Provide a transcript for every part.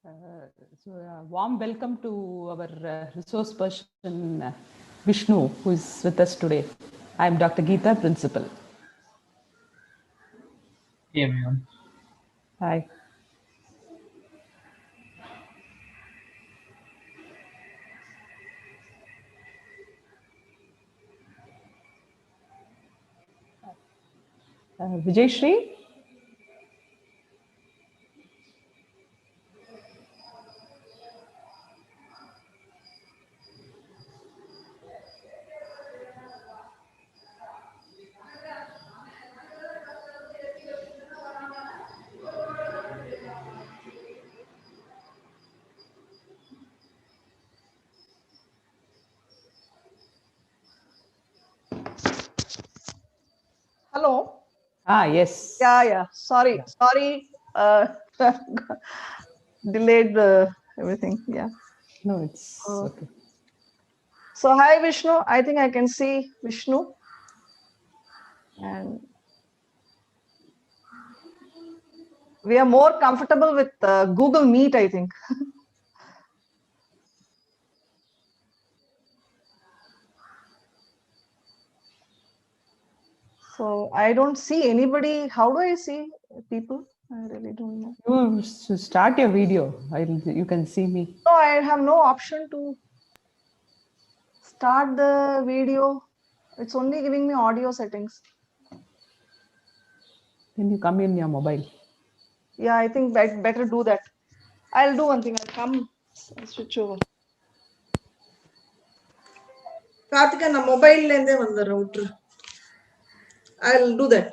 Warm welcome to our resource person Vishnu, who is with us today. I am Dr. Geeta, principal. Hey everyone. Hi. Vijay Shri? Hello. Yes. Yeah. Sorry. Delayed everything. Yeah. No, it's okay. So hi Vishnu. I think I can see Vishnu. And we are more comfortable with Google Meet, I think. So I don't see anybody. How do I see people? I really don't know. You start your video. You can see me. No, I have no option to start the video. It's only giving me audio settings. Then you come in your mobile. Yeah, I think better do that. I'll do one thing. I'll come switch over. Karthika, na mobile lende vanda router. I'll do that.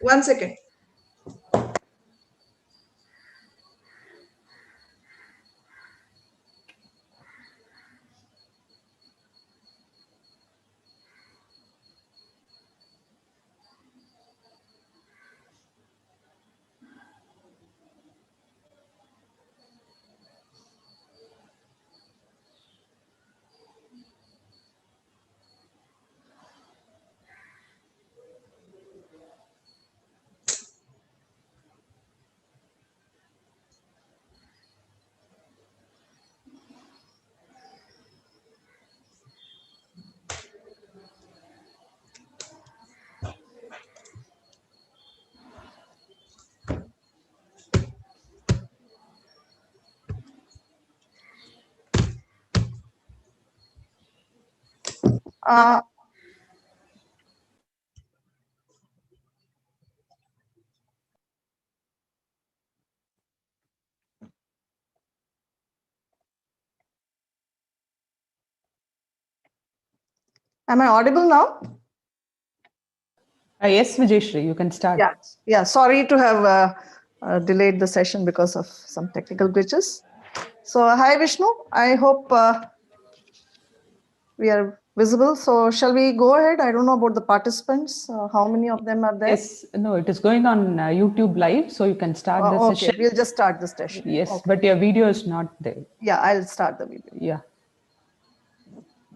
1 second. Am I audible now? Yes, Vijay Shri, you can start. Yeah. Sorry to have delayed the session because of some technical glitches. So hi Vishnu, I hope we are visible. So shall we go ahead? I don't know about the participants. How many of them are there? Yes, no, it is going on YouTube live, so you can start the Okay, session. we'll just start the session. Yes, Okay. but your video is not there. Yeah, I'll start the video.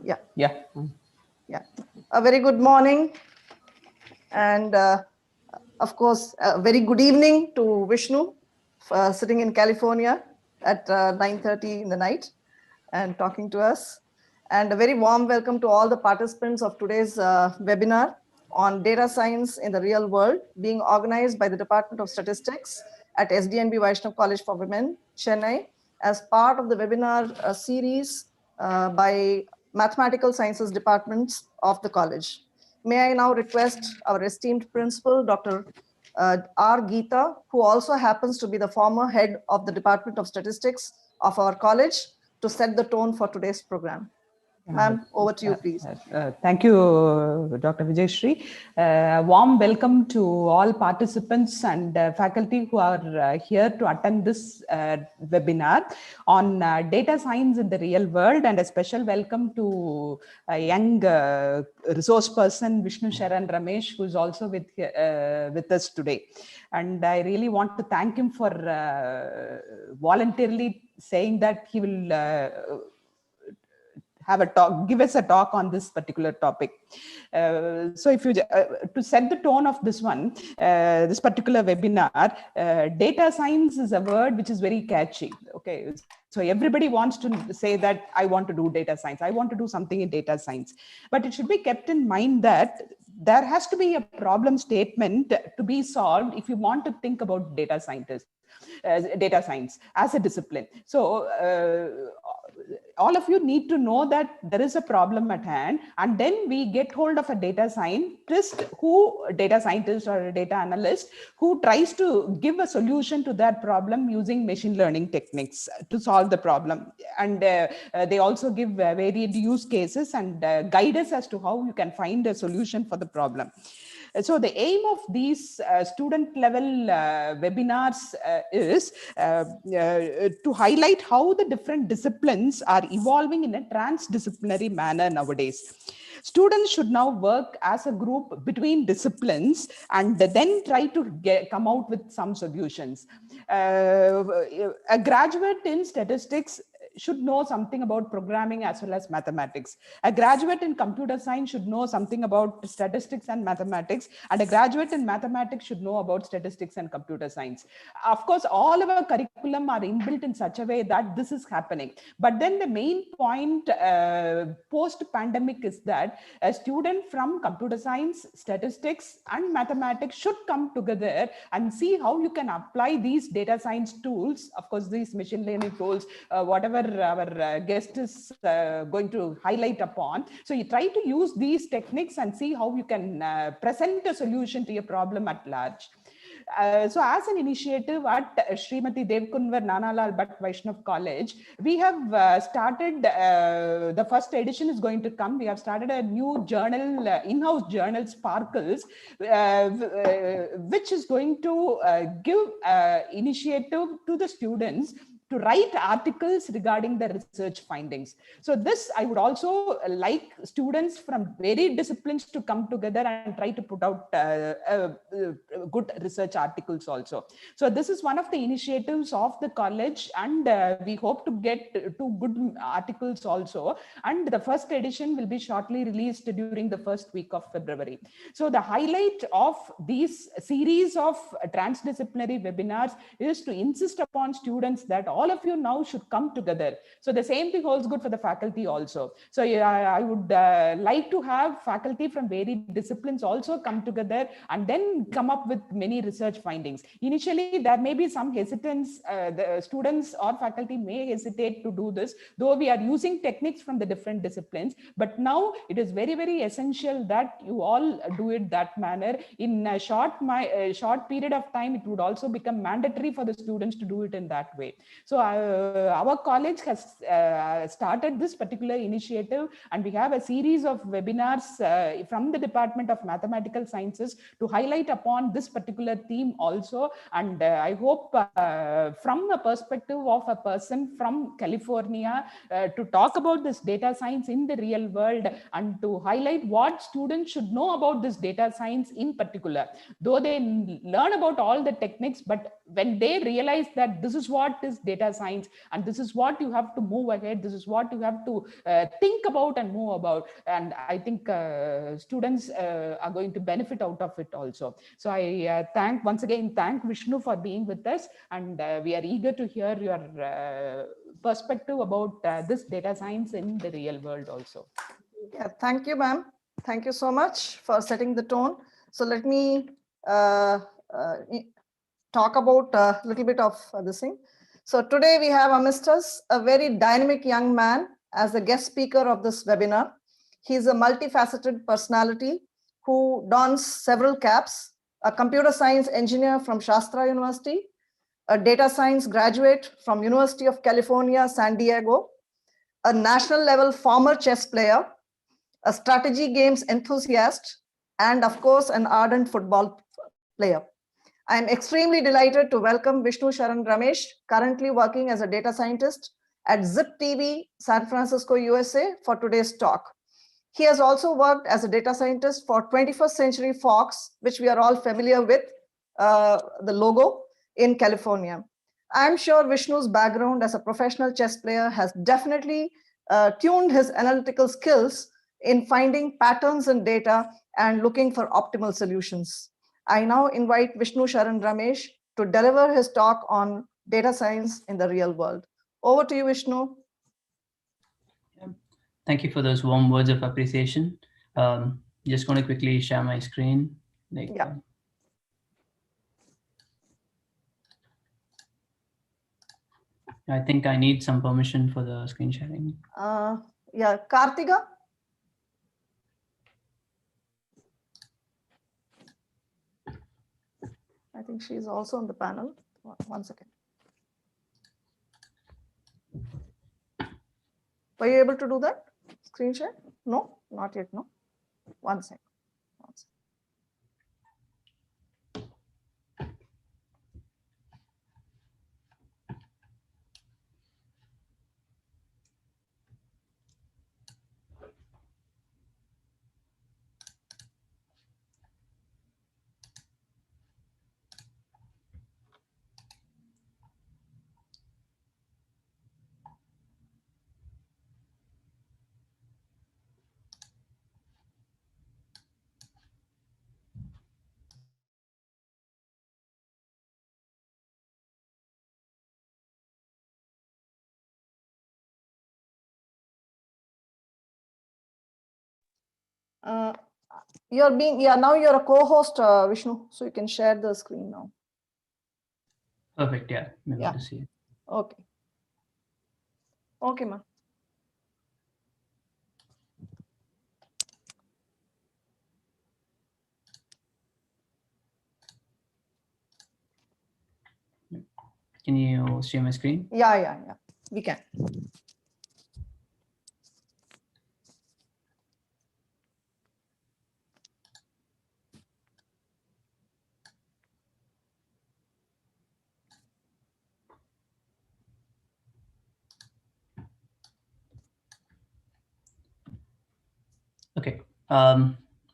Yeah. Yeah. A very good morning. And of course, a very good evening to Vishnu, sitting in California at 9:30 in the night and talking to us. And a very warm welcome to all the participants of today's webinar on data science in the real world, being organized by the Department of Statistics at SDNB Vaishnav College for Women, Chennai, as part of the webinar series by Mathematical Sciences departments of the college. May I now request our esteemed principal, Dr. R. Geeta, who also happens to be the former head of the Department of Statistics of our college, to set the tone for today's program. Ma'am, over to you, please. Thank you, Dr. Vijay Shri. Warm welcome to all participants and faculty who are here to attend this webinar on data science in the real world, and a special welcome to a young resource person, Vishnu Sharan Ramesh, who is also with us today. And I really want to thank him for voluntarily saying that he will have a talk, give us a talk on this particular topic. So if you, to set the tone of this one, this particular webinar, data science is a word which is very catchy. Okay. So everybody wants to say that I want to do data science. I want to do something in data science, but it should be kept in mind that there has to be a problem statement to be solved if you want to think about data scientists. Data science as a discipline. So all of you need to know that there is a problem at hand, and then we get hold of a data scientist or a data analyst who tries to give a solution to that problem using machine learning techniques to solve the problem. And they also give varied use cases and guide us as to how you can find a solution for the problem. So the aim of these student level webinars is to highlight how the different disciplines are evolving in a transdisciplinary manner nowadays. Students should now work as a group between disciplines and then try to come out with some solutions. A graduate in statistics should know something about programming as well as mathematics. A graduate in computer science should know something about statistics and mathematics, and a graduate in mathematics should know about statistics and computer science. Of course, all of our curriculum are inbuilt in such a way that this is happening. But then the main point post-pandemic is that a student from computer science, statistics, and mathematics should come together and see how you can apply these data science tools, of course, these machine learning tools, whatever our guest is going to highlight upon. So you try to use these techniques and see how you can present a solution to your problem at large. So as an initiative at Srimati Devkunver Nanalal Bhatt Vaishnav College, we have started, the first edition is going to come. We have started a new journal, in-house journal, Sparkles, which is going to give initiative to the students to write articles regarding the research findings. So this, I would also like students from varied disciplines to come together and try to put out good research articles also. So this is one of the initiatives of the college, and we hope to get 2 good articles also. And the first edition will be shortly released during the first week of February. So the highlight of these series of transdisciplinary webinars is to insist upon students that all of you now should come together. So the same thing holds good for the faculty also. So I would like to have faculty from varied disciplines also come together and then come up with many research findings. Initially, there may be some hesitance. The students or faculty may hesitate to do this, though we are using techniques from the different disciplines. But now it is very, very essential that you all do it that manner. In a short period of time, it would also become mandatory for the students to do it in that way. So our college has started this particular initiative, and we have a series of webinars from the Department of Mathematical Sciences to highlight upon this particular theme also. And I hope from a perspective of a person from California to talk about this data science in the real world and to highlight what students should know about this data science in particular. Though they learn about all the techniques, but when they realize that this is what is data science and this is what you have to move ahead, this is what you have to think about and move about, and I think students are going to benefit out of it also. So I once again thank Vishnu for being with us, and we are eager to hear your perspective about this data science in the real world also. Yeah, thank you, ma'am. Thank you so much for setting the tone. So let me talk about a little bit of this thing. So today we have amidst us a very dynamic young man as the guest speaker of this webinar. He is a multifaceted personality who dons several caps: a computer science engineer from Shastra University, a data science graduate from University of California, San Diego, a national level former chess player, a strategy games enthusiast, and of course, an ardent football player. I am extremely delighted to welcome Vishnu Sharan Ramesh, currently working as a data scientist at Zip TV, San Francisco, USA, for today's talk. He has also worked as a data scientist for 21st Century Fox, which we are all familiar with, the logo, in California. I'm sure Vishnu's background as a professional chess player has definitely tuned his analytical skills in finding patterns in data and looking for optimal solutions. I now invite Vishnu Sharan Ramesh to deliver his talk on data science in the real world. Over to you, Vishnu. Thank you for those warm words of appreciation. Just going to quickly share my screen. I think I need some permission for the screen sharing. Yeah, Kartika. I think she is also on the panel. One second. Were you able to do that? Screen share? No, not yet. No. One second. Now you're a co-host, Vishnu, so you can share the screen now. Perfect. Yeah, I'm able to see it. Okay. Okay, ma. Can you see my screen? Yeah. We can. Okay,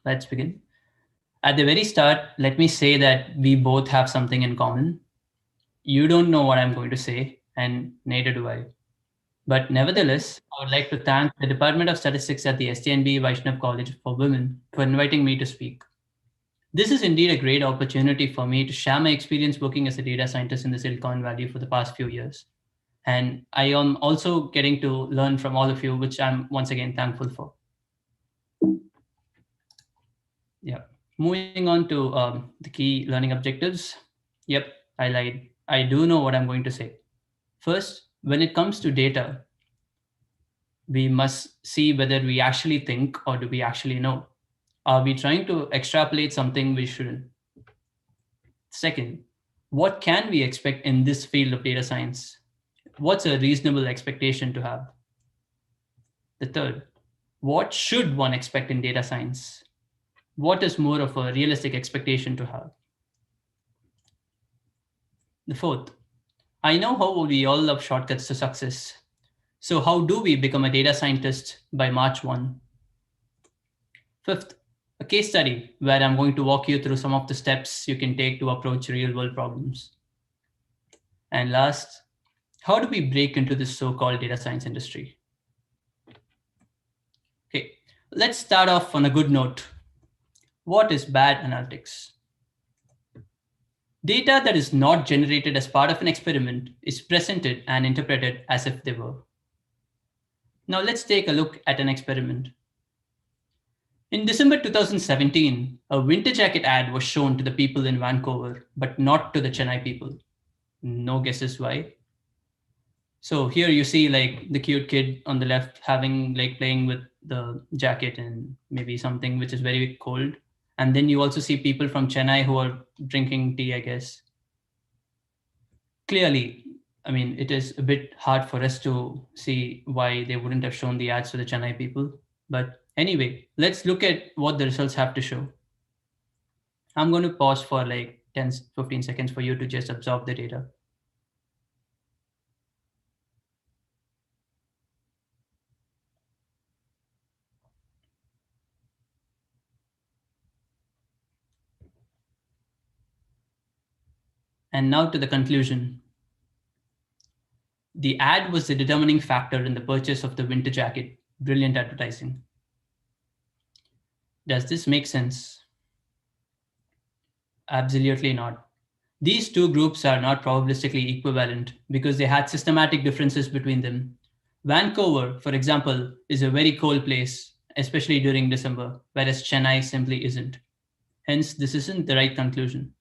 let's begin. At the very start, let me say that we both have something in common. You don't know what I'm going to say, and neither do I. But nevertheless, I would like to thank the Department of Statistics at the STNB Vaishnav College for Women for inviting me to speak. This is indeed a great opportunity for me to share my experience working as a data scientist in the Silicon Valley for the past few years. And I am also getting to learn from all of you, which I'm once again thankful for. Yeah. Moving on to the key learning objectives. Yep, I lied. I do know what I'm going to say. First, when it comes to data, we must see whether we actually think or do we actually know. Are we trying to extrapolate something we shouldn't? Second, what can we expect in this field of data science? What's a reasonable expectation to have? The third, what should one expect in data science? What is more of a realistic expectation to have? The fourth, I know how we all love shortcuts to success. So how do we become a data scientist by March 1? Fifth, a case study where I'm going to walk you through some of the steps you can take to approach real world problems. And last, how do we break into this so-called data science industry? Okay, let's start off on a good note. What is bad analytics? Data that is not generated as part of an experiment is presented and interpreted as if they were. Now let's take a look at an experiment. In December 2017, a winter jacket ad was shown to the people in Vancouver, but not to the Chennai people. No guesses why? So here you see like the cute kid on the left playing with the jacket and maybe something which is very cold. And then you also see people from Chennai who are drinking tea, I guess. Clearly, I mean, it is a bit hard for us to see why they wouldn't have shown the ads to the Chennai people. But anyway, let's look at what the results have to show. I'm going to pause for like 10-15 seconds for you to just absorb the data. And now to the conclusion. The ad was the determining factor in the purchase of the winter jacket. Brilliant advertising. Does this make sense? Absolutely not. These two groups are not probabilistically equivalent because they had systematic differences between them. Vancouver, for example, is a very cold place, especially during December, whereas Chennai simply isn't. Hence, this isn't the right conclusion.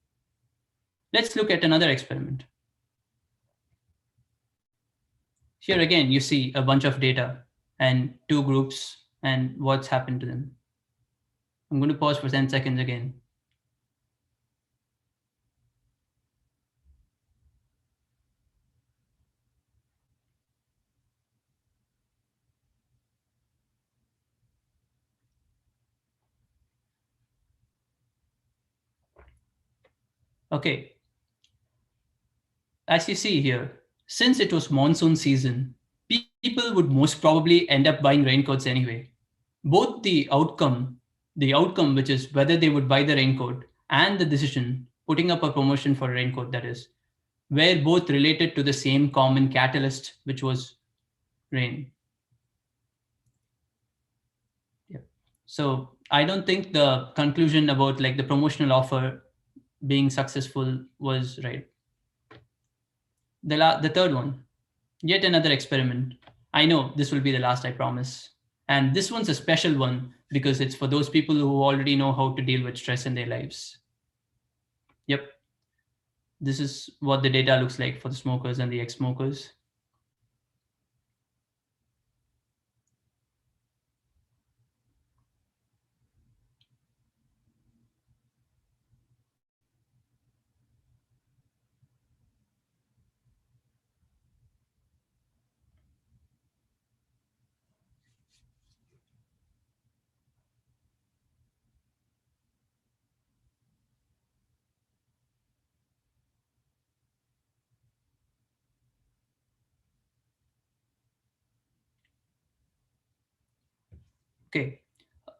Let's look at another experiment. Here again, you see a bunch of data and two groups and what's happened to them. I'm going to pause for 10 seconds again. Okay. As you see here, since it was monsoon season, people would most probably end up buying raincoats anyway. Both the outcome, which is whether they would buy the raincoat, and the decision, putting up a promotion for a raincoat, that is, were both related to the same common catalyst, which was rain. Yeah. So I don't think the conclusion about like the promotional offer being successful was right. The third one, yet another experiment. I know this will be the last, I promise. And this one's a special one because it's for those people who already know how to deal with stress in their lives. Yep. This is what the data looks like for the smokers and the ex-smokers. Okay,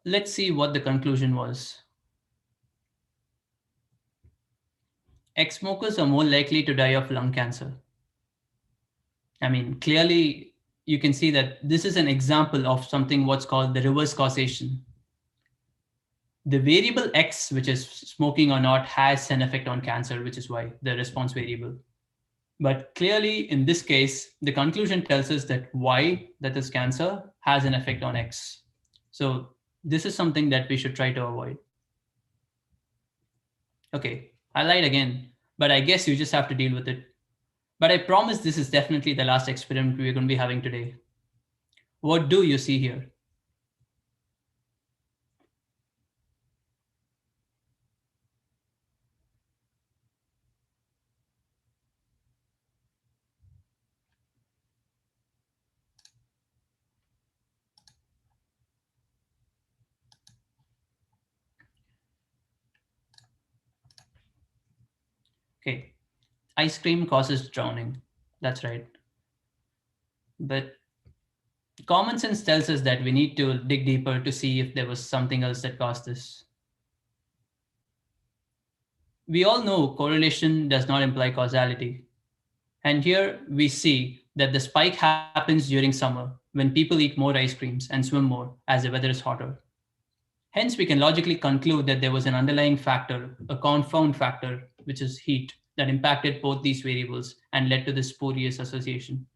let's see what the conclusion was. Ex-smokers are more likely to die of lung cancer. I mean, clearly you can see that this is an example of something what's called the reverse causation. The variable X, which is smoking or not, has an effect on cancer, which is why the response variable. But clearly in this case, the conclusion tells us that Y, that is cancer, has an effect on X. So this is something that we should try to avoid. Okay, I lied again, but I guess you just have to deal with it. But I promise this is definitely the last experiment we're going to be having today. What do you see here? Okay, ice cream causes drowning. That's right. But common sense tells us that we need to dig deeper to see if there was something else that caused this. We all know correlation does not imply causality. And here we see that the spike happens during summer when people eat more ice creams and swim more as the weather is hotter. Hence, we can logically conclude that there was an underlying factor, a confound factor, which is heat, that impacted both these variables and led to this spurious association.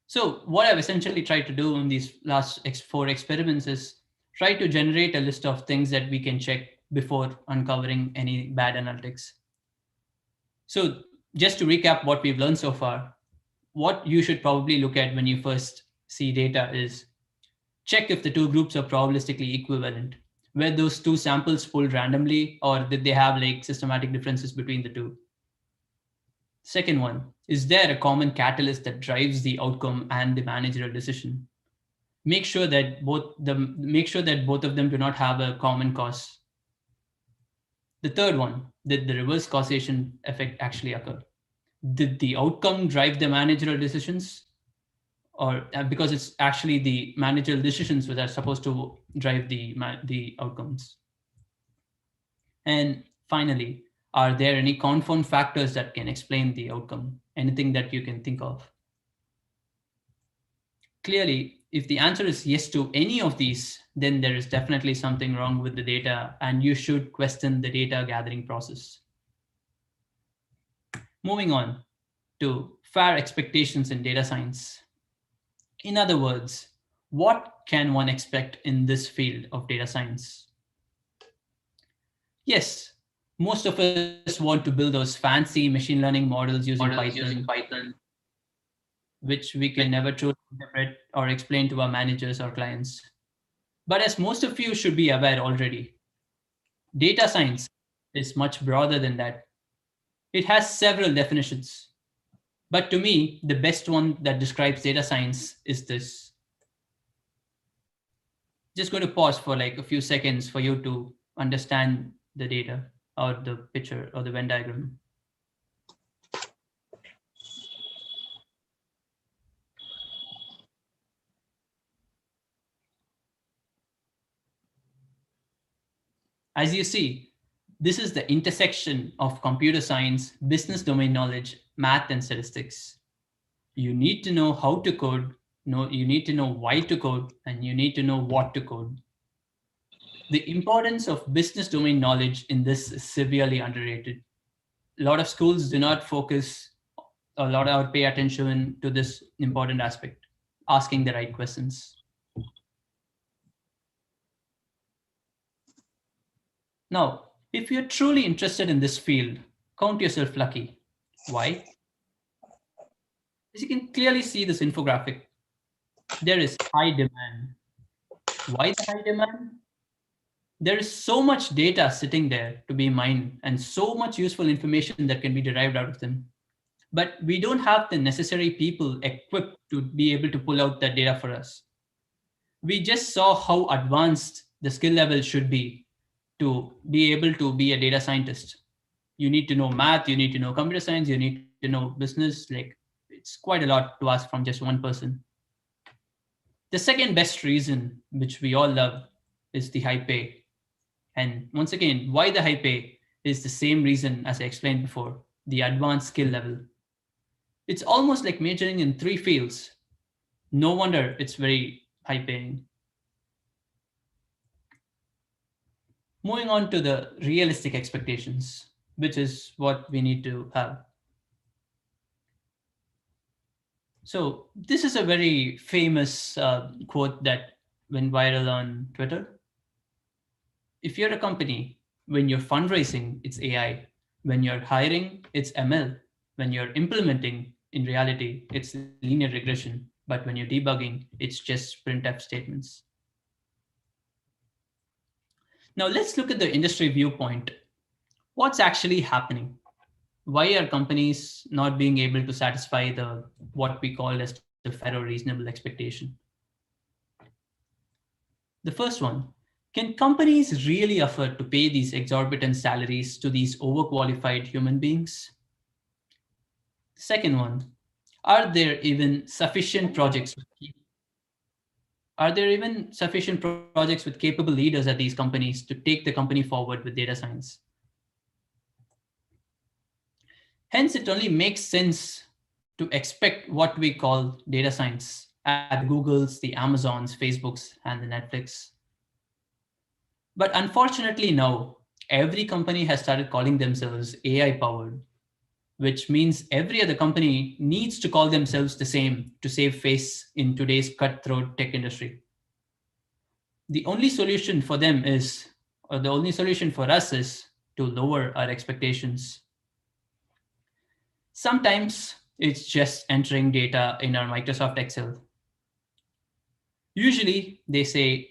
So what I've essentially tried to do in these last 4 experiments is try to generate a list of things that we can check before uncovering any bad analytics. So just to recap what we've learned so far, what you should probably look at when you first see data is check if the two groups are probabilistically equivalent. Were those two samples pulled randomly, or did they have like systematic differences between the two? Second one, is there a common catalyst that drives the outcome and the managerial decision? Make sure that both of them do not have a common cause. The third one, did the reverse causation effect actually occur? Did the outcome drive the managerial decisions? Or because it's actually the managerial decisions which are supposed to drive the outcomes. And finally, Are there any confound factors that can explain the outcome? Anything that you can think of? Clearly, if the answer is yes to any of these, then there is definitely something wrong with the data, and you should question the data gathering process. Moving on to fair expectations in data science. In other words, what can one expect in this field of data science? Yes, most of us want to build those fancy machine learning models using Python, which we can never truly interpret or explain to our managers or clients. But as most of you should be aware already, data science is much broader than that. It has several definitions. But to me, the best one that describes data science is this. Just going to pause for like a few seconds for you to understand the data or the picture or the Venn diagram. As you see, this is the intersection of computer science, business domain knowledge, math, and statistics. You need to know how to code, you need to know why to code, and you need to know what to code. The importance of business domain knowledge in this is severely underrated. A lot of schools do not focus a lot or pay attention to this important aspect, asking the right questions. Now, if you're truly interested in this field, count yourself lucky. Why? As you can clearly see this infographic, there is high demand. Why the high demand? There is so much data sitting there to be mined and so much useful information that can be derived out of them. But we don't have the necessary people equipped to be able to pull out that data for us. We just saw how advanced the skill level should be to be able to be a data scientist. You need to know math, you need to know computer science, you need to know business. Like, it's quite a lot to ask from just one person. The second best reason, which we all love, is the high pay. And once again, why the high pay is the same reason as I explained before, the advanced skill level. It's almost like majoring in 3 fields. No wonder it's very high paying. Moving on to the realistic expectations, which is what we need to have. So this is a very famous quote that went viral on Twitter. If you're a company, when you're fundraising, it's AI. When you're hiring, it's ML. When you're implementing, in reality, it's linear regression. But when you're debugging, it's just printf statements. Now let's look at the industry viewpoint. What's actually happening? Why are companies not being able to satisfy the what we call as the fair or reasonable expectation? The first one, can companies really afford to pay these exorbitant salaries to these overqualified human beings? Second one, are there even sufficient projects? Are there even sufficient projects with capable leaders at these companies to take the company forward with data science? Hence, it only makes sense to expect what we call data science at Google's, the Amazons, Facebooks, and the Netflix. But unfortunately now, every company has started calling themselves AI powered, which means every other company needs to call themselves the same to save face in today's cutthroat tech industry. The only solution for them is, or the only solution for us is to lower our expectations. Sometimes it's just entering data in our Microsoft Excel. Usually they say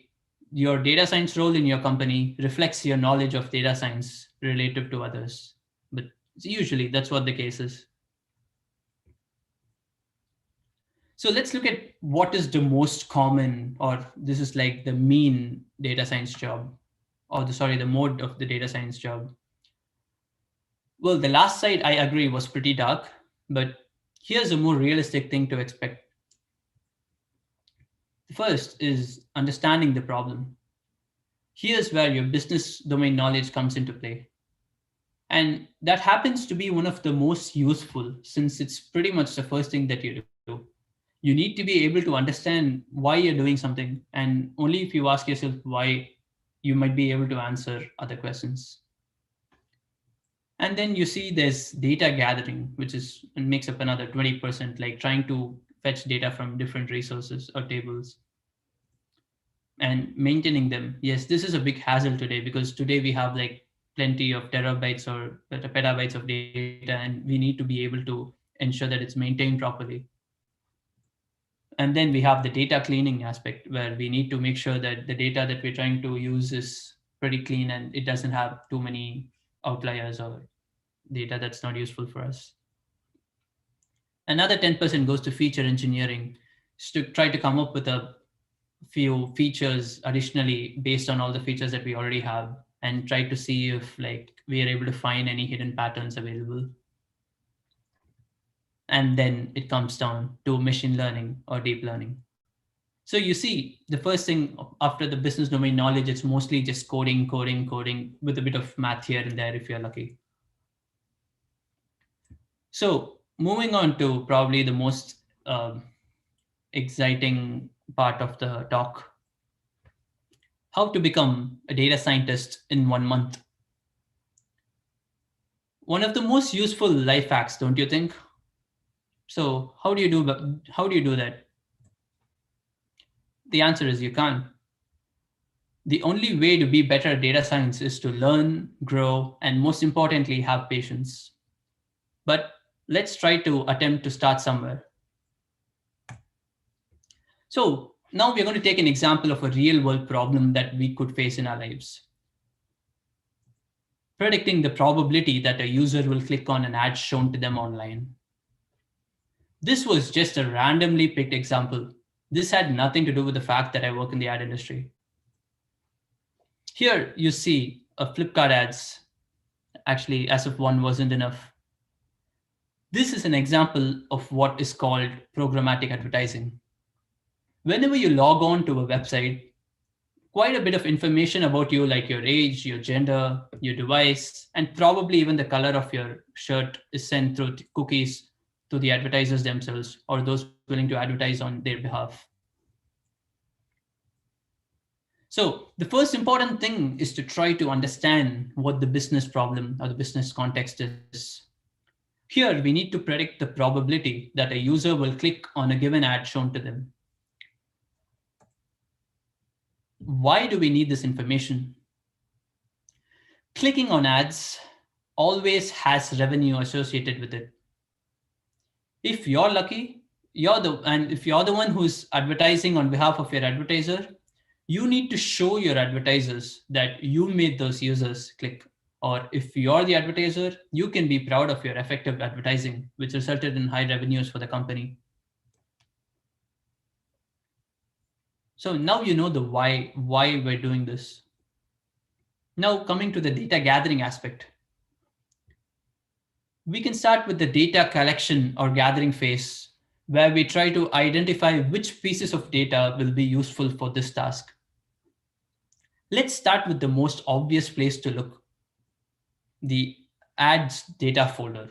your data science role in your company reflects your knowledge of data science relative to others. But usually that's what the case is. So let's look at what is the most common, or this is like the mean data science job, or the mode of the data science job. Well, the last slide, I agree, was pretty dark, but here's a more realistic thing to expect. The first is understanding the problem. Here's where your business domain knowledge comes into play. And that happens to be one of the most useful, since it's pretty much the first thing that you do. You need to be able to understand why you're doing something, and only if you ask yourself why, you might be able to answer other questions. And then you see there's data gathering, which is makes up another 20%, like trying to fetch data from different resources or tables and maintaining them. Yes, this is a big hassle today, because today we have like plenty of terabytes or petabytes of data, and we need to be able to ensure that it's maintained properly. And then we have the data cleaning aspect, where we need to make sure that the data that we're trying to use is pretty clean and it doesn't have too many outliers or data that's not useful for us. Another 10% goes to feature engineering, to try to come up with a few features additionally based on all the features that we already have, and try to see if like we are able to find any hidden patterns available. And then it comes down to machine learning or deep learning. So you see, the first thing after the business domain knowledge, it's mostly just coding with a bit of math here and there if you're lucky. So moving on to probably the most exciting part of the talk, how to become a data scientist in 1 month. One of the most useful life hacks, don't you think? So how do you do that? The answer is you can't. The only way to be better at data science is to learn, grow, and most importantly, have patience. But let's try to attempt to start somewhere. So now we're going to take an example of a real world problem that we could face in our lives. Predicting the probability that a user will click on an ad shown to them online. This was just a randomly picked example. This had nothing to do with the fact that I work in the ad industry. Here you see a Flipkart ads. Actually, as if one wasn't enough. This is an example of what is called programmatic advertising. Whenever you log on to a website, quite a bit of information about you, like your age, your gender, your device, and probably even the color of your shirt is sent through cookies to the advertisers themselves or those willing to advertise on their behalf. So the first important thing is to try to understand what the business problem or the business context is. Here, we need to predict the probability that a user will click on a given ad shown to them. Why do we need this information? Clicking on ads always has revenue associated with it. If you're lucky, if you're the one who's advertising on behalf of your advertiser, you need to show your advertisers that you made those users click. Or if you're the advertiser, you can be proud of your effective advertising, which resulted in high revenues for the company. So now you know the why we're doing this. Now coming to the data gathering aspect. We can start with the data collection or gathering phase, where we try to identify which pieces of data will be useful for this task. Let's start with the most obvious place to look, the ads data folder.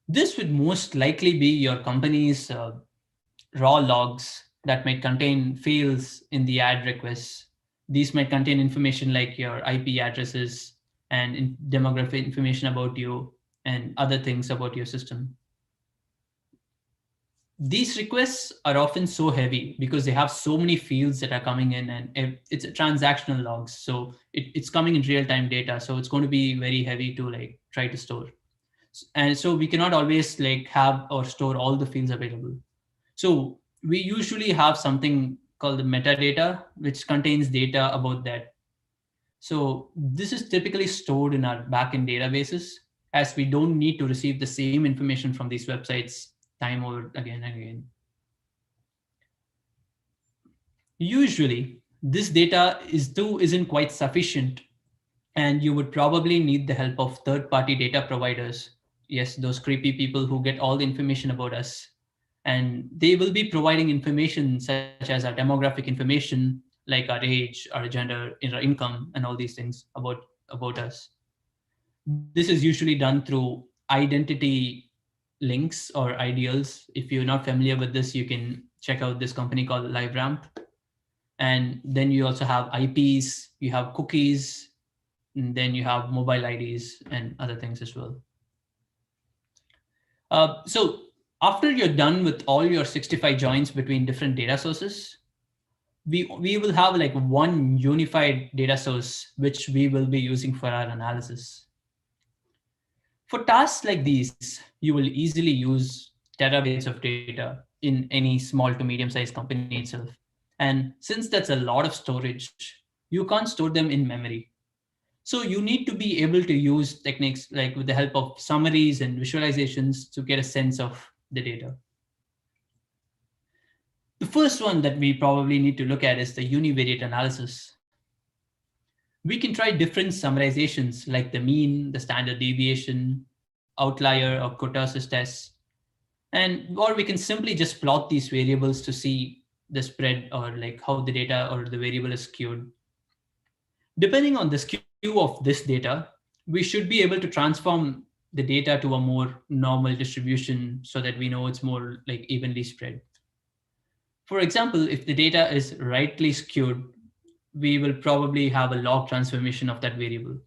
This would most likely be your company's raw logs that might contain fields in the ad requests. These might contain information like your IP addresses and demographic information about you and other things about your system. These requests are often so heavy because they have so many fields that are coming in, and it's a transactional logs. So it's coming in real-time data. So it's going to be very heavy to like try to store. And so we cannot always like have or store all the fields available. So we usually have something called the metadata, which contains data about that. So this is typically stored in our backend databases, as we don't need to receive the same information from these websites time over again and again. Usually, this data isn't quite sufficient, and you would probably need the help of third-party data providers. Yes, those creepy people who get all the information about us. And they will be providing information such as our demographic information, like our age, our gender, our income, and all these things about us. This is usually done through identity links or ideals. If you're not familiar with this, you can check out this company called LiveRamp. And then you also have IPs, you have cookies, and then you have mobile IDs and other things as well. So after you're done with all your 65 joins between different data sources, we will have like one unified data source, which we will be using for our analysis. For tasks like these, you will easily use terabytes of data in any small to medium-sized company itself. And since that's a lot of storage, you can't store them in memory. So you need to be able to use techniques like with the help of summaries and visualizations to get a sense of the data. The first one that we probably need to look at is the univariate analysis. We can try different summarizations like the mean, the standard deviation, outlier, or kurtosis tests. Or we can simply just plot these variables to see the spread or like how the data or the variable is skewed. Depending on the skew of this data, we should be able to transform the data to a more normal distribution so that we know it's more like evenly spread. For example, if the data is rightly skewed, we will probably have a log transformation of that variable.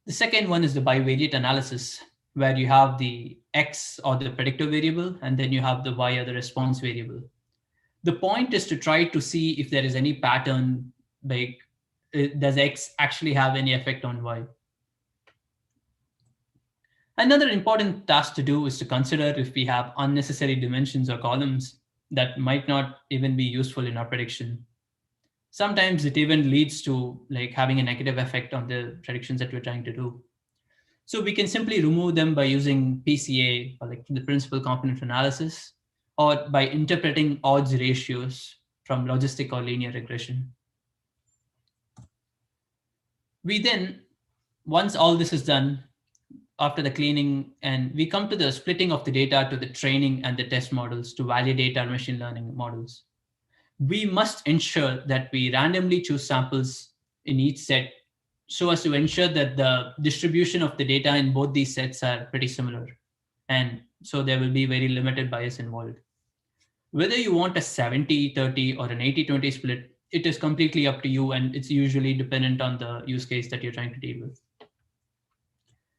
The second one is the bivariate analysis, where you have the X or the predictor variable, and then you have the Y or the response variable. The point is to try to see if there is any pattern, like does X actually have any effect on Y? Another important task to do is to consider if we have unnecessary dimensions or columns that might not even be useful in our prediction. Sometimes it even leads to like having a negative effect on the predictions that we're trying to do. So we can simply remove them by using PCA, or like the principal component analysis, or by interpreting odds ratios from logistic or linear regression. We then, once all this is done, after the cleaning, and we come to the splitting of the data to the training and the test models to validate our machine learning models. We must ensure that we randomly choose samples in each set so as to ensure that the distribution of the data in both these sets are pretty similar. And so there will be very limited bias involved. Whether you want a 70-30 or an 80-20 split, it is completely up to you, and it's usually dependent on the use case that you're trying to deal with.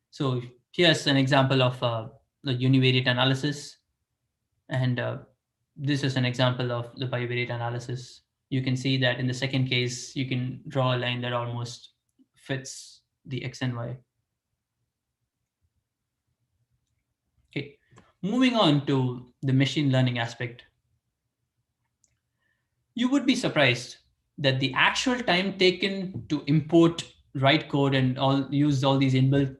So here's an example of the univariate analysis. And this is an example of the bivariate analysis. You can see that in the second case, you can draw a line that almost fits the X and Y. Okay, moving on to the machine learning aspect. You would be surprised that the actual time taken to import, write code, and use all these inbuilt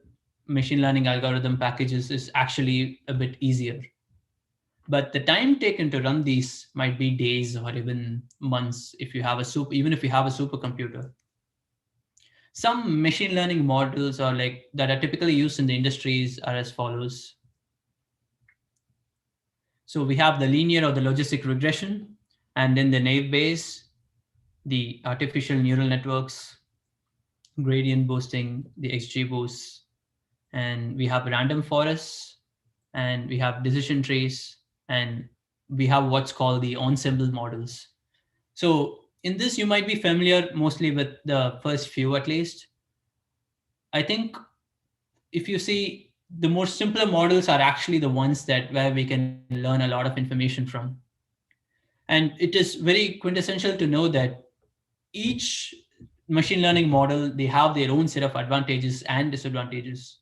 machine learning algorithm packages is actually a bit easier. But the time taken to run these might be days or even months if you have even if you have a supercomputer. Some machine learning models are like that are typically used in the industries are as follows. So we have the linear or the logistic regression, and then the naive Bayes, the artificial neural networks, gradient boosting, the XGBoost, and we have random forests, and we have decision trees, and we have what's called the ensemble models. So in this, you might be familiar mostly with the first few at least. I think if you see, the more simpler models are actually the ones where we can learn a lot of information from. And it is very quintessential to know that each machine learning model, they have their own set of advantages and disadvantages.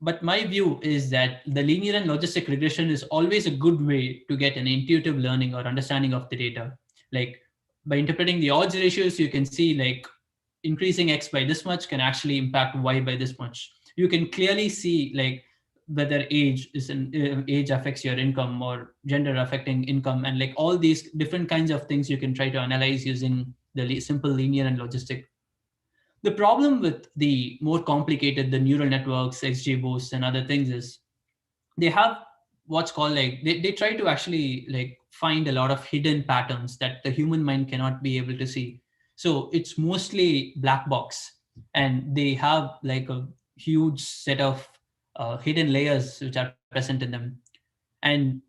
But my view is that the linear and logistic regression is always a good way to get an intuitive learning or understanding of the data. Like by interpreting the odds ratios, you can see like increasing X by this much can actually impact Y by this much. You can clearly see like whether age affects your income or gender affecting income, and like all these different kinds of things you can try to analyze using the simple linear and logistic. The problem with the more complicated, the neural networks, XGBoost, and other things is they have what's called like, they try to actually like find a lot of hidden patterns that the human mind cannot be able to see. So it's mostly black box. and they have like a huge set of hidden layers which are present in them. And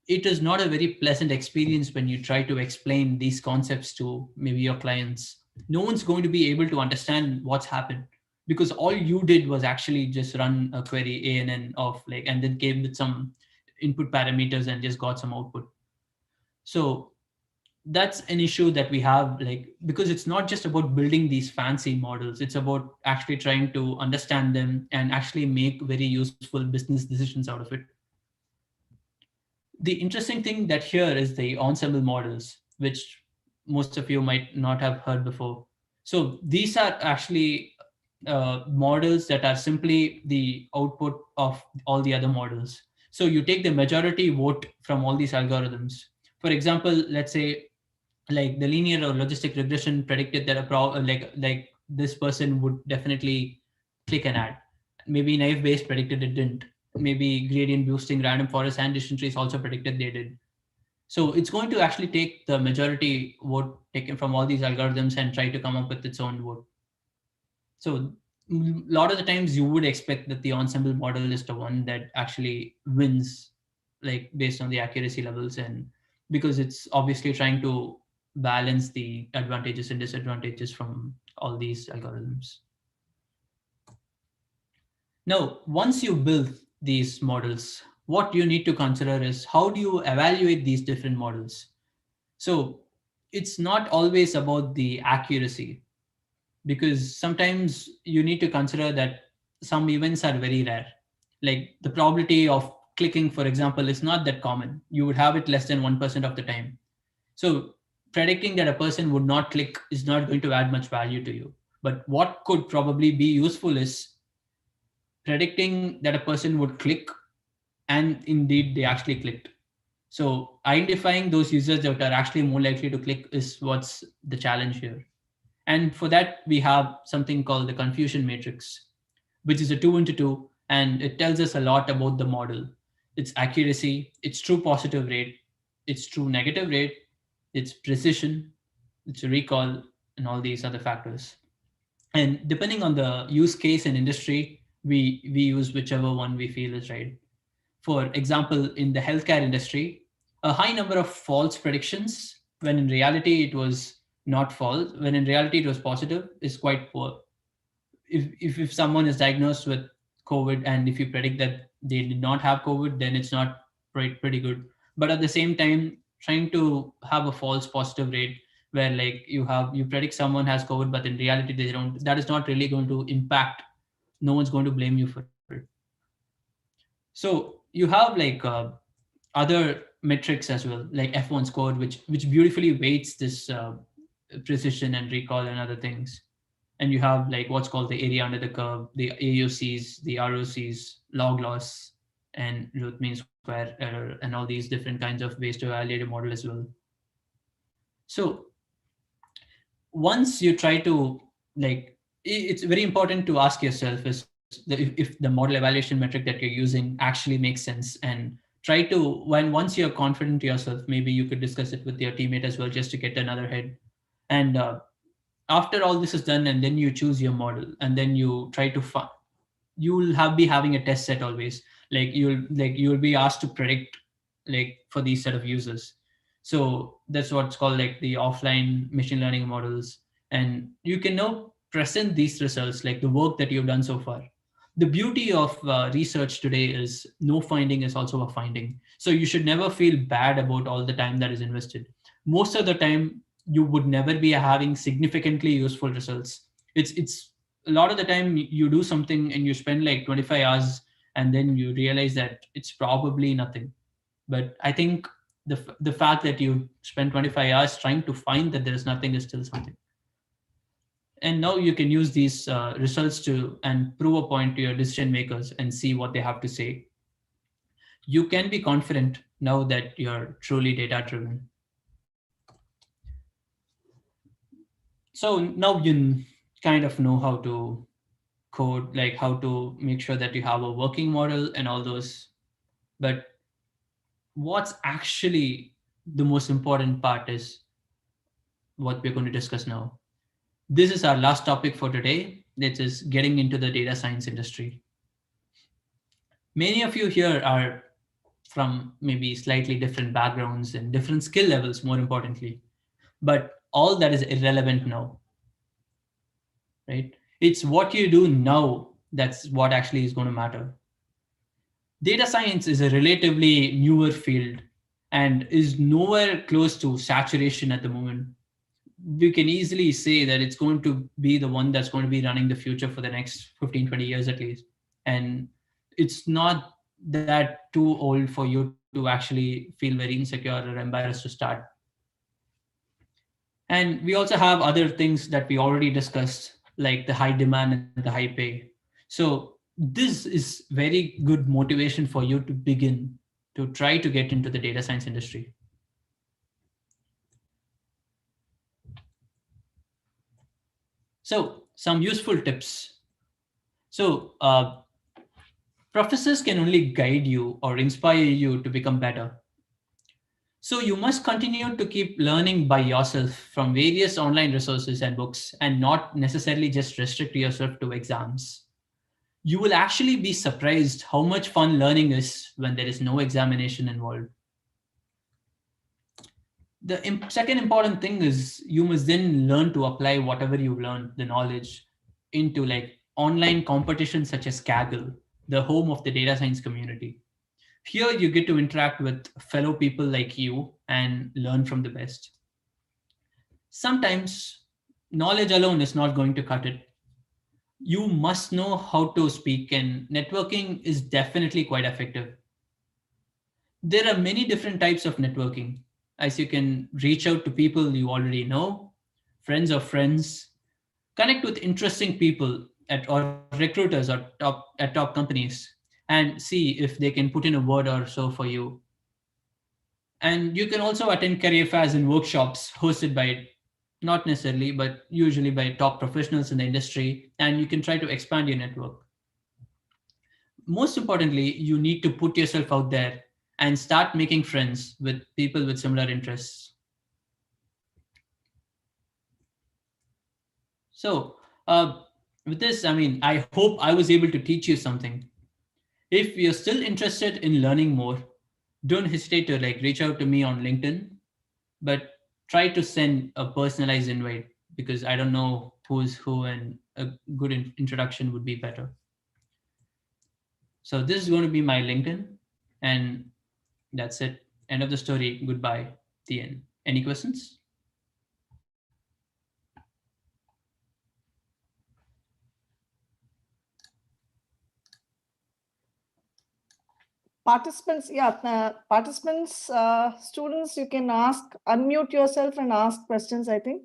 it is not a very pleasant experience when you try to explain these concepts to maybe your clients. No one's going to be able to understand what's happened, because all you did was actually just run a query ANN of like, and then came with some input parameters and just got some output. So that's an issue that we have, like, because it's not just about building these fancy models, it's about actually trying to understand them and actually make very useful business decisions out of it. The interesting thing that here is the ensemble models, which most of you might not have heard before. So these are actually models that are simply the output of all the other models. So you take the majority vote from all these algorithms. For example, let's say like the linear or logistic regression predicted that like this person would definitely click an ad. Maybe naive Bayes predicted it didn't. Maybe gradient boosting random forest and decision trees also predicted they did. So it's going to actually take the majority vote taken from all these algorithms and try to come up with its own vote. So a lot of the times you would expect that the ensemble model is the one that actually wins, like based on the accuracy levels, and because it's obviously trying to balance the advantages and disadvantages from all these algorithms. Now, once you build these models, what you need to consider is how do you evaluate these different models? So it's not always about the accuracy, because sometimes you need to consider that some events are very rare. Like the probability of clicking, for example, is not that common. You would have it less than 1% of the time. So predicting that a person would not click is not going to add much value to you. But what could probably be useful is predicting that a person would click, and indeed they actually clicked. So identifying those users that are actually more likely to click is what's the challenge here. And for that, we have something called the confusion matrix, which is a 2x2, and it tells us a lot about the model: its accuracy, its true positive rate, its true negative rate, its precision, its recall, and all these other factors. And depending on the use case and industry, we use whichever one we feel is right. For example, in the healthcare industry, a high number of false predictions, when in reality it was not false, when in reality it was positive, is quite poor. If someone is diagnosed with COVID and if you predict that they did not have COVID, then it's not pretty good. But at the same time, trying to have a false positive rate where like you predict someone has COVID, but in reality they don't, that is not really going to impact. No one's going to blame you for it. So you have like other metrics as well, like F1 score, which beautifully weights this precision and recall and other things. And you have like what's called the area under the curve, the AUCs, the ROCs, log loss, and root mean square error, and all these different kinds of ways to evaluate a model as well. So once you try to like, it's very important to ask yourself is if the model evaluation metric that you're using actually makes sense, and try to, once you're confident yourself, maybe you could discuss it with your teammate as well, just to get another head. And after all this is done, and then you choose your model, and then you try to you'll be having a test set always. Like you'll be asked to predict like for these set of users. So that's what's called like the offline machine learning models. And you can now present these results, like the work that you've done so far. The beauty of research today is no finding is also a finding. So you should never feel bad about all the time that is invested. Most of the time, you would never be having significantly useful results. It's a lot of the time you do something and you spend like 25 hours and then you realize that it's probably nothing. But I think the fact that you spend 25 hours trying to find that there is nothing is still something. And now you can use these results to and prove a point to your decision makers and see what they have to say. You can be confident now that you're truly data driven. So now you kind of know how to code, like how to make sure that you have a working model and all those. But what's actually the most important part is what we're going to discuss now. This is our last topic for today, that is getting into the data science industry. Many of you here are from maybe slightly different backgrounds and different skill levels, more importantly, but all that is irrelevant now, right? It's what you do now that's what actually is going to matter. Data science is a relatively newer field and is nowhere close to saturation at the moment. We can easily say that it's going to be the one that's going to be running the future for the next 15, 20 years at least. And it's not that too old for you to actually feel very insecure or embarrassed to start. And we also have other things that we already discussed, like the high demand and the high pay. So this is very good motivation for you to begin to try to get into the data science industry. So some useful tips. So professors can only guide you or inspire you to become better. So you must continue to keep learning by yourself from various online resources and books, and not necessarily just restrict yourself to exams. You will actually be surprised how much fun learning is when there is no examination involved. The second important thing is you must then learn to apply whatever you learned, the knowledge, into like online competitions such as Kaggle, the home of the data science community. Here you get to interact with fellow people like you and learn from the best. Sometimes knowledge alone is not going to cut it. You must know how to speak, and networking is definitely quite effective. There are many different types of networking, as you can reach out to people you already know, friends of friends, connect with interesting people or recruiters or top companies, and see if they can put in a word or so for you. And you can also attend career fairs and workshops hosted by, not necessarily, but usually by top professionals in the industry, and you can try to expand your network. Most importantly, you need to put yourself out there and start making friends with people with similar interests. So, with this, I hope I was able to teach you something. If you're still interested in learning more, don't hesitate to reach out to me on LinkedIn, but try to send a personalized invite, because I don't know who's who, and a good introduction would be better. So this is going to be my LinkedIn, and that's it. End of the story. Goodbye. The end. Any questions? Participants, students, you can unmute yourself and ask questions, I think.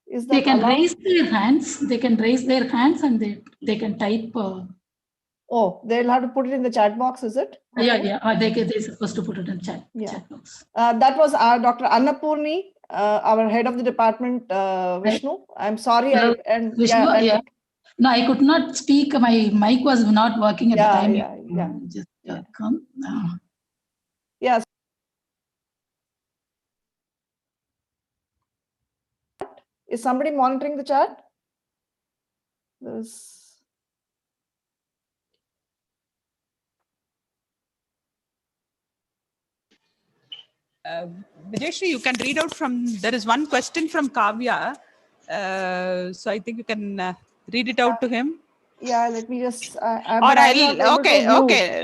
Is that they can allowed? raise their hands. They can raise their hands and they can type. Oh, they'll have to put it in the chat box, is it? Yeah. They're supposed to put it in chat box. That was Dr. Annapurni, our head of the department, Vishnu. I'm sorry. Vishnu, No, I could not speak. My mic was not working at the time. Just come. Yes. Is somebody monitoring the chat? Vijayshri, you can read out there is one question from Kavya. So I think you can read it out to him. Yeah, let me just. Okay.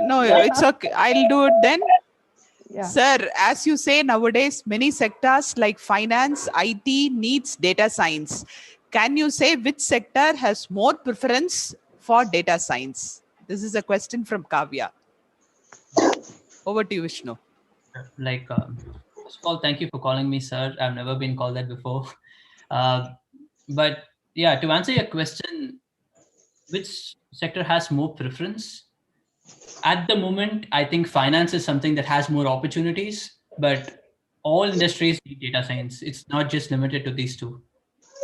No, it's okay. I'll do it then. Yeah. Sir, as you say, nowadays, many sectors like finance, IT needs data science. Can you say which sector has more preference for data science? This is a question from Kavya. Over to you, Vishnu. First of all, thank you for calling me sir. I've never been called that before. But yeah, to answer your question, which sector has more preference? At the moment, I think finance is something that has more opportunities, but all industries need data science. It's not just limited to these two.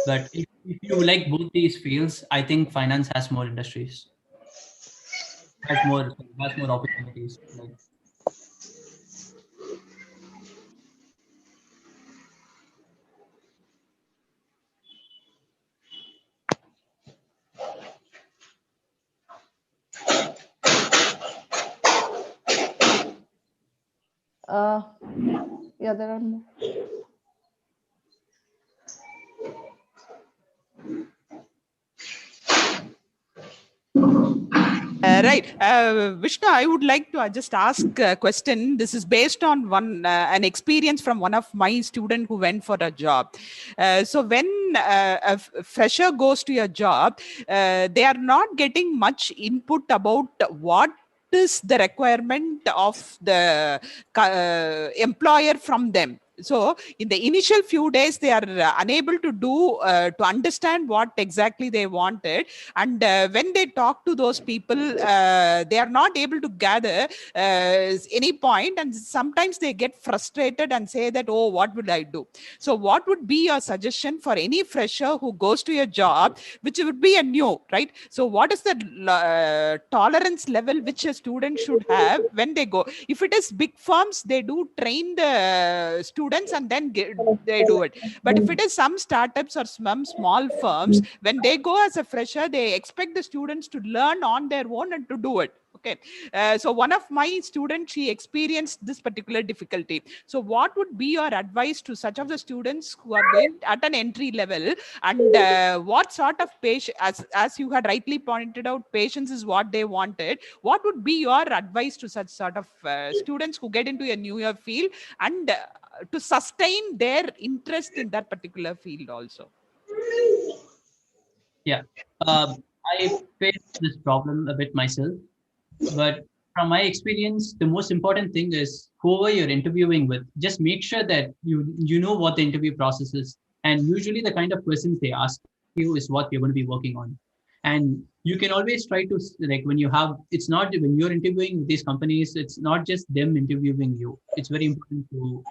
But if you like both these fields, I think finance has more industries, has more opportunities. Yeah, there are more. Right. Vishnu, I would like to just ask a question. This is based on an experience from one of my students who went for a job. So when a fresher goes to a job, they are not getting much input about what is the requirement of the employer from them. So in the initial few days, they are unable to to understand what exactly they wanted. And when they talk to those people, they are not able to gather any point, and sometimes they get frustrated and say that, oh, what would I do? So what would be your suggestion for any fresher who goes to a job which would be a new, right? So what is the tolerance level which a student should have when they go? If it is big firms, they do train the students and then they do it. But if it is some startups or some small firms, when they go as a fresher, they expect the students to learn on their own and to do it. Okay. So one of my students, she experienced this particular difficulty. So what would be your advice to such of the students who are going at an entry level, and what sort of patience, as you had rightly pointed out, patience is what they wanted. What would be your advice to such sort of students who get into a newer field and to sustain their interest in that particular field also? Yeah, I faced this problem a bit myself, but from my experience, the most important thing is whoever you're interviewing with, just make sure that you know what the interview process is. And usually the kind of questions they ask you is what you're going to be working on. And you can always try to, like, when you have, it's not when you're interviewing with these companies, it's not just them interviewing you. It's very important to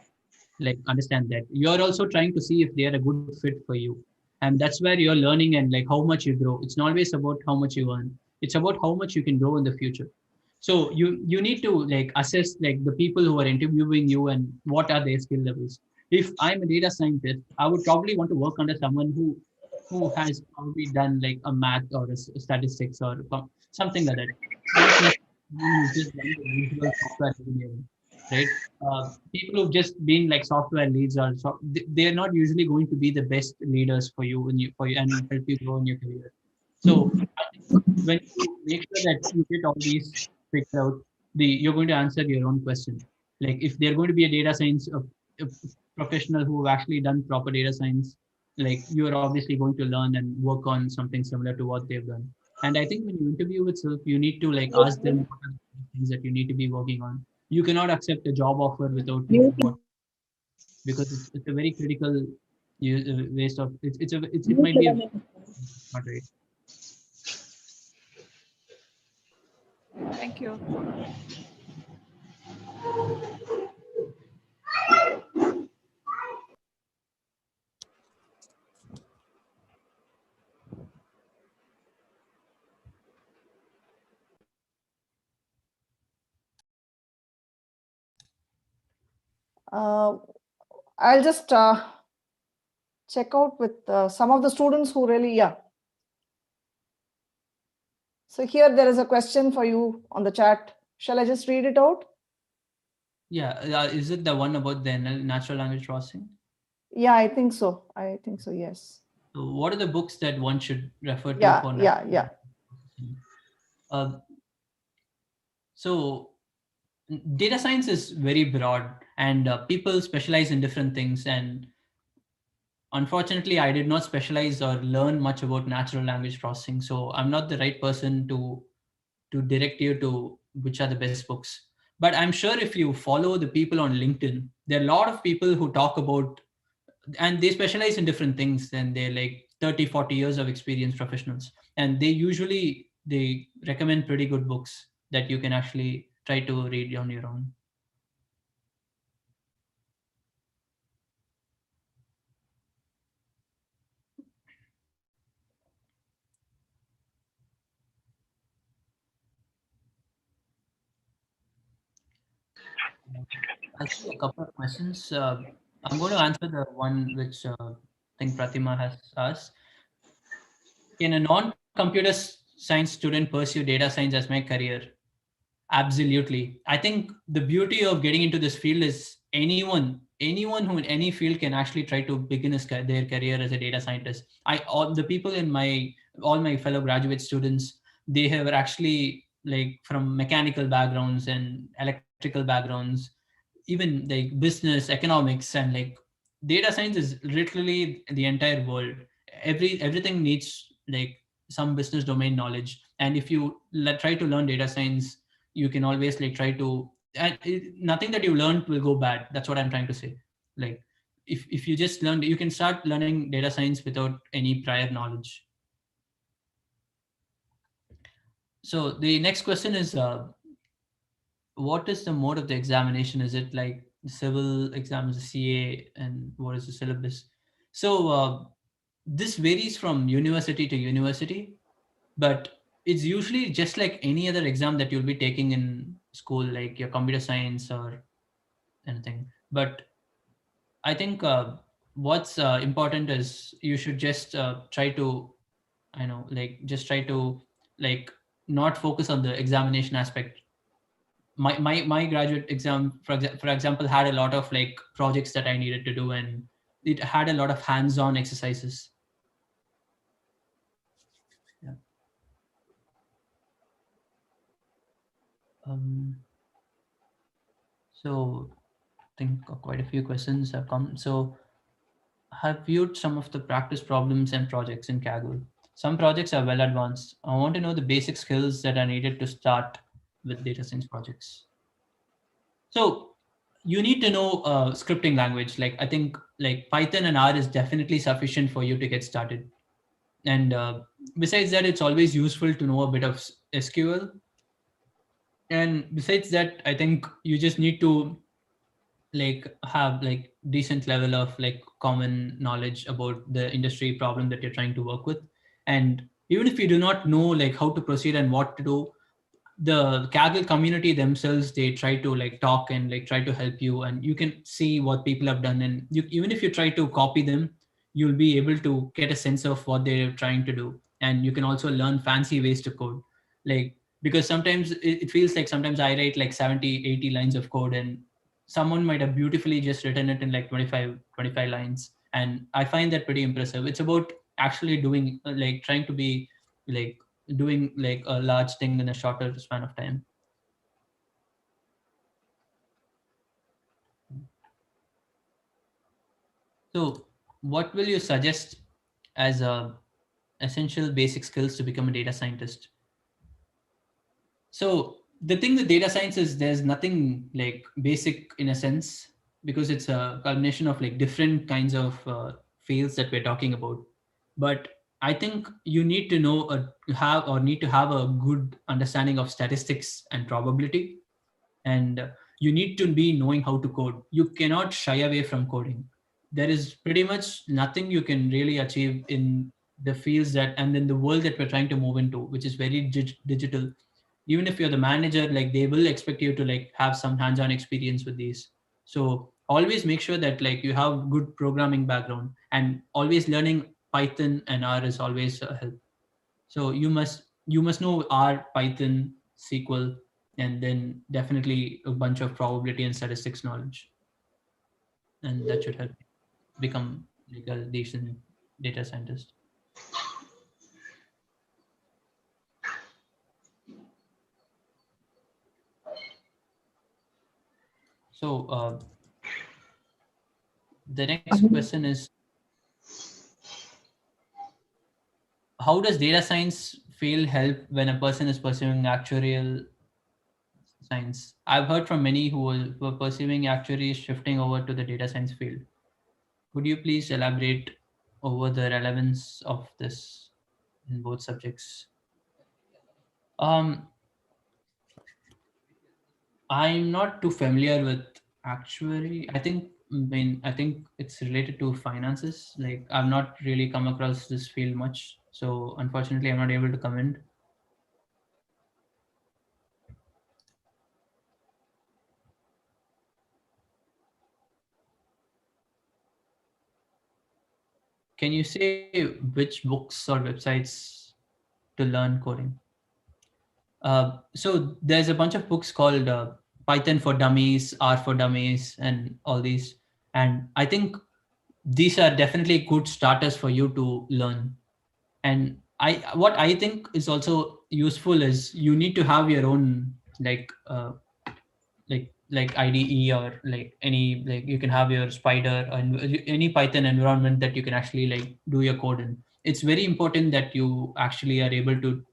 like understand that you're also trying to see if they are a good fit for you. And that's where you're learning and like how much you grow. It's not always about how much you earn. It's about how much you can grow in the future. So you need to like assess like the people who are interviewing you and what are their skill levels. If I'm a data scientist, I would probably want to work under someone who has probably done like a math or a statistics or something like that. Not necessarily who's just done the usual software engineering, right? People who've just been like software leads or they're not usually going to be the best leaders for you and help you grow in your career. So I think when you make sure that you get all these figured out, you're going to answer your own question. Like if they're going to be a data science a professional who have actually done proper data science, like you're obviously going to learn and work on something similar to what they've done. And I think when you interview itself, you need to like ask them what are the things that you need to be working on. You cannot accept a job offer without knowing what, because it's a very critical waste of it might be a not right. Thank you. I'll just check out with some of the students who really, yeah. So here there is a question for you on the chat. Shall I just read it out? Yeah, is it the one about the natural language processing? Yeah, I think so. I think so, yes. So what are the books that one should refer to Yeah, for yeah. So data science is very broad, and people specialize in different things. And unfortunately, I did not specialize or learn much about natural language processing. So I'm not the right person to direct you to which are the best books. But I'm sure if you follow the people on LinkedIn, there are a lot of people who talk about, and they specialize in different things, and they're like 30-40 years of experience professionals, and they recommend pretty good books that you can actually try to read on your own. I see a couple of questions. I'm going to answer the one which I think Pratima has asked. Can a non-computer science student pursue data science as my career? Absolutely. I think the beauty of getting into this field is anyone who in any field can actually try to begin their career as a data scientist. All the people in all my fellow graduate students, they have actually like from mechanical backgrounds and electrical backgrounds, even like business, economics, and like data science is literally the entire world. Everything needs like some business domain knowledge, and if you try to learn data science, you can always like try to, and nothing that you learned will go bad. That's what I'm trying to say. Like if you just learn, you can start learning data science without any prior knowledge. So the next question is, what is the mode of the examination? Is it like the civil exams, the CA, and what is the syllabus? So this varies from university to university, but it's usually just like any other exam that you'll be taking in school, like your computer science or anything. But I think what's important is you should just try to, I know, like just try to like not focus on the examination aspect. My graduate exam, for example, had a lot of like projects that I needed to do, and it had a lot of hands-on exercises. Yeah. So I think quite a few questions have come. So have viewed some of the practice problems and projects in Kaggle. Some projects are well advanced. I want to know the basic skills that are needed to start with data science projects. So you need to know scripting language. Like I think like Python and R is definitely sufficient for you to get started. And besides that, it's always useful to know a bit of SQL. And besides that, I think you just need to like have like decent level of like common knowledge about the industry problem that you're trying to work with. And even if you do not know like how to proceed and what to do, the Kaggle community themselves, they try to like talk and like try to help you, and you can see what people have done, and even if you try to copy them, you'll be able to get a sense of what they're trying to do. And you can also learn fancy ways to code, like because sometimes it feels like sometimes I write like 70-80 lines of code, and someone might have beautifully just written it in like 25 lines, and I find that pretty impressive. It's about actually doing like trying to be like doing like a large thing in a shorter span of time. So what will you suggest as essential basic skills to become a data scientist? So the thing with data science is there's nothing like basic in a sense, because it's a combination of like different kinds of fields that we're talking about. But I think you need to know need to have a good understanding of statistics and probability, and you need to be knowing how to code. You cannot shy away from coding. There is pretty much nothing you can really achieve in the fields that and in the world that we're trying to move into, which is very digital. Even if you're the manager, like they will expect you to like have some hands-on experience with these. So always make sure that like you have good programming background, and always learning Python and R is always a help. So you must know R, Python, SQL, and then definitely a bunch of probability and statistics knowledge, and that should help become like a decent data scientist. So the next question is, how does data science field help when a person is pursuing actuarial science? I've heard from many who are pursuing actuaries shifting over to the data science field. Could you please elaborate over the relevance of this in both subjects? Um, I'm not too familiar with actuary. I think it's related to finances. Like I've not really come across this field much, so unfortunately, I'm not able to comment. Can you say which books or websites to learn coding? So there's a bunch of books called Python for Dummies, R for Dummies, and all these. And I think these are definitely good starters for you to learn. And what I think is also useful is you need to have your own like IDE, or like any, like you can have your Spider and any Python environment that you can actually like do your code in. It's very important that you actually are able to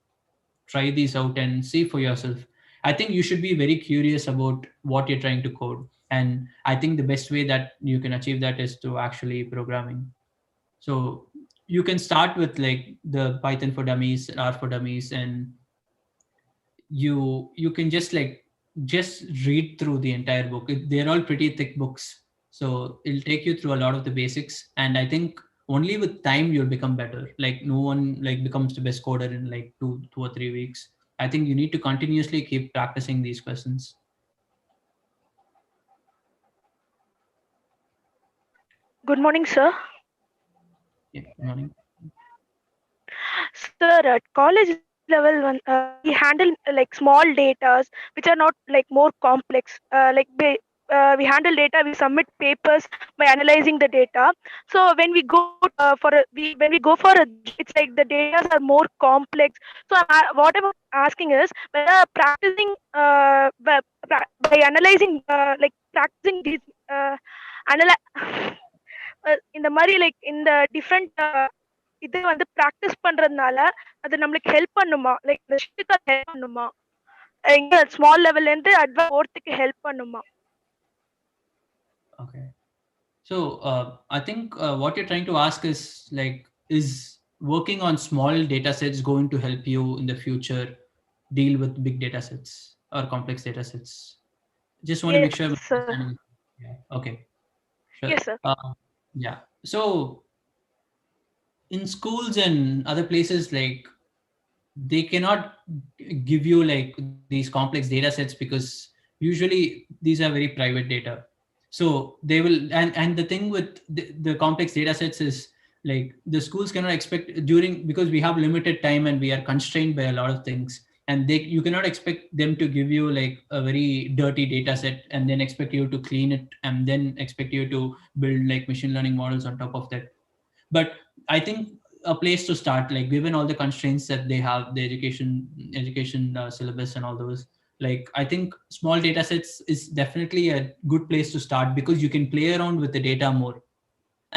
try these out and see for yourself. I think you should be very curious about what you're trying to code. And I think the best way that you can achieve that is to actually programming. So you can start with like the Python for Dummies, R for Dummies, and you can just read through the entire book. They're all pretty thick books, so it'll take you through a lot of the basics. And I think only with time you'll become better. Like no one like becomes the best coder in like two or 3 weeks. I think you need to continuously keep practicing these questions. Good morning, sir. Yeah, good morning. Sir, at college level, we handle like small data which are not like more complex. We handle data, we submit papers by analyzing the data. So when we go when we go for a, it's like the data are more complex. So what I'm asking is whether practicing by analyzing like practicing these இந்த மாதிரி like இந்த different இது வந்து practice பண்றதுனால அது நம்மளுக்கு help பண்ணுமா, like இந்த ஷிஃப்ட்க்கு ஹெல்ப் பண்ணுமா, இங்க ஸ்மால் லெவல்ல இருந்து அட்வான்ஸ் போறதுக்கு ஹெல்ப் பண்ணுமா? Okay, so I think what you're trying to ask is like, is working on small data sets going to help you in the future deal with big data sets or complex data sets? Just want to make sure. Sir. Yeah. Okay. Sure. Yes, sir. Yeah. So in schools and other places, like they cannot give you like these complex data sets because usually these are very private data. So they will, and the thing with the complex data sets is like the schools cannot expect because we have limited time and we are constrained by a lot of things, and you cannot expect them to give you like a very dirty data set and then expect you to clean it and then expect you to build like machine learning models on top of that. But I think a place to start, like given all the constraints that they have, the education syllabus and all those, like I think small data sets is definitely a good place to start because you can play around with the data more.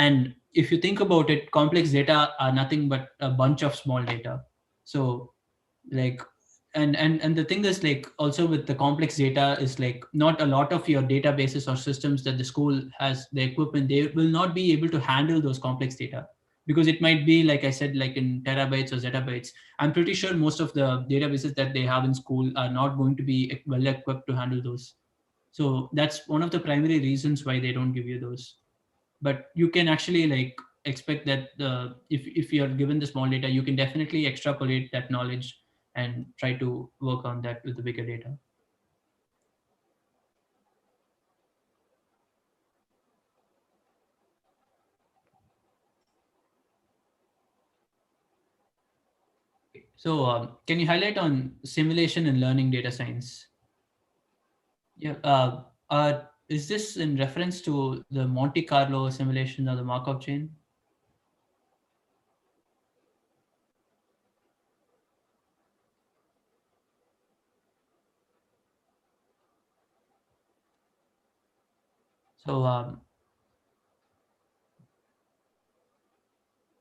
And if you think about it, complex data are nothing but a bunch of small data. So like, and the thing is like also with the complex data is like not a lot of your databases or systems that the school has, the equipment, they will not be able to handle those complex data because it might be, like I said, like in terabytes or zettabytes. I'm pretty sure most of the databases that they have in school are not going to be well equipped to handle those. So that's one of the primary reasons why they don't give you those. But you can actually like expect that if you're given the small data, you can definitely extrapolate that knowledge and try to work on that with the bigger data. So can you highlight on simulation and learning data science? Yeah. Is this in reference to the Monte Carlo simulation or the Markov chain? So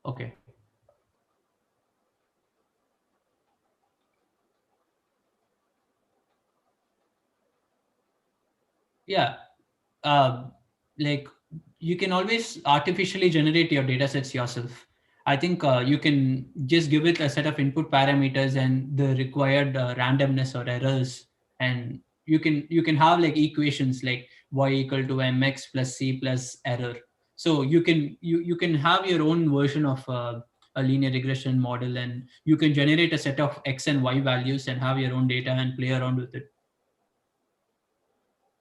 okay. Yeah. Like you can always artificially generate your data sets yourself. I think you can just give it a set of input parameters and the required randomness or errors, and you can have like equations like y equal to mx plus c plus error. So you can have your own version of a linear regression model, and you can generate a set of x and y values and have your own data and play around with it.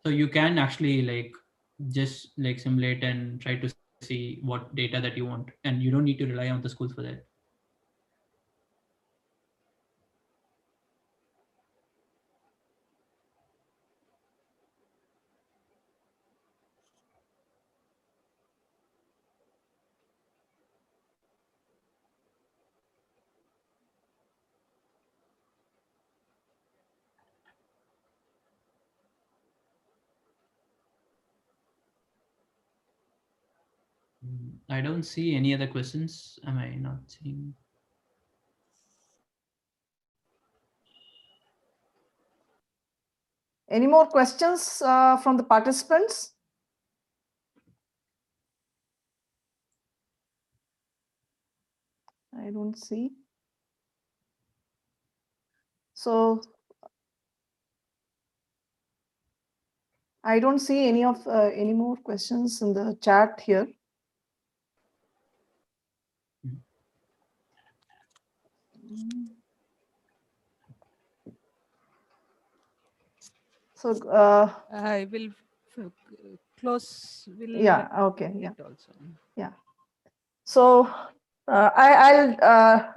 So you can actually like just like simulate and try to see what data that you want, and you don't need to rely on the schools for that. I don't see any other questions. Am I not seeing? Any more questions from the participants? I don't see. So I don't see any more questions in the chat here. So I will close. yeah, okay, yeah, Also. yeah. So I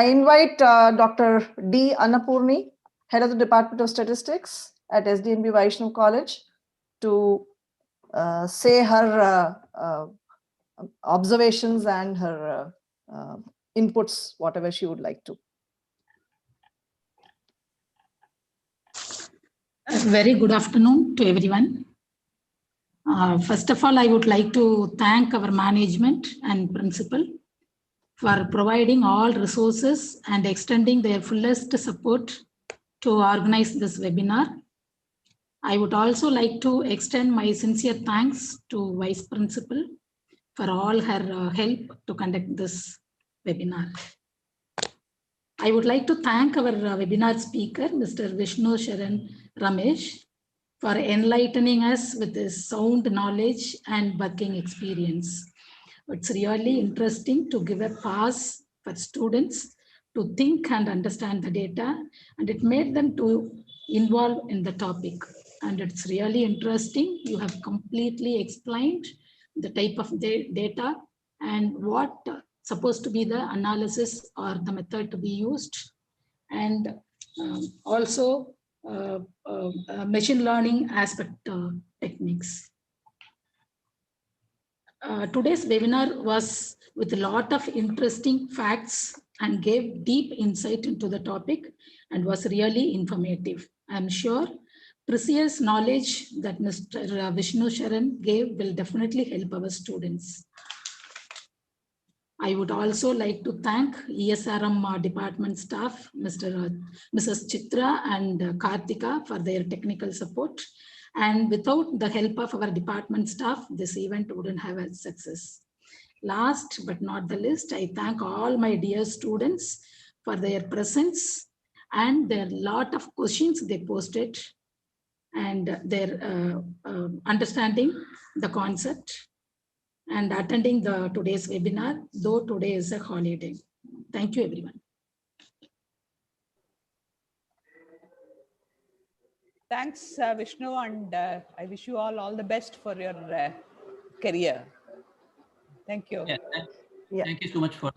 invite Dr. D. Annapurni, Head of the Department of Statistics at SDNB Vaishnav College, to say her observations and her inputs, whatever she would like to. A very good afternoon to everyone. First of all, I would like to thank our management and principal for providing all resources and extending their fullest support to organize this webinar. I would also like to extend my sincere thanks to Vice Principal for all her help to conduct this webinar. I would like to thank our webinar speaker, Mr. Vishnu Sharan Ramesh, for enlightening us with his sound knowledge and working experience. It's really interesting to give a pass for students to think and understand the data, and it made them to involve in the topic. And it's really interesting. You have completely explained the type of data and what supposed to be the analysis or the method to be used, and also machine learning aspect techniques. Today's webinar was with a lot of interesting facts and gave deep insight into the topic and was really informative. I'm sure precious knowledge that Mr. Vishnu Sharan gave will definitely help our students. I would also like to thank ESRM department staff, Mrs. Chitra and Kartika, for their technical support. And without the help of our department staff, this event wouldn't have a success. Last but not the least, I thank all my dear students for their presence and their lot of questions they posted and their understanding the concept and attending today's webinar, though today is a holiday. Thank you, everyone. Thanks, Vishnu, and I wish you all the best for your career. Thank you. Yeah, thank you so much for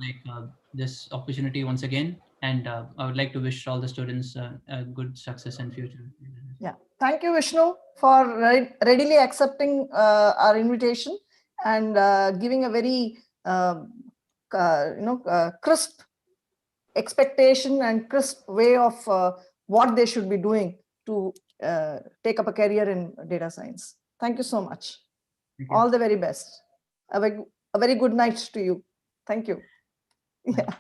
this opportunity once again, and I would like to wish all the students a good success and future. Yeah, thank you, Vishnu, for readily accepting our invitation and giving a very crisp expectation and crisp way of what they should be doing to take up a career in data science. Thank you so much. All the very best. A very good night to you. Thank you. Yeah.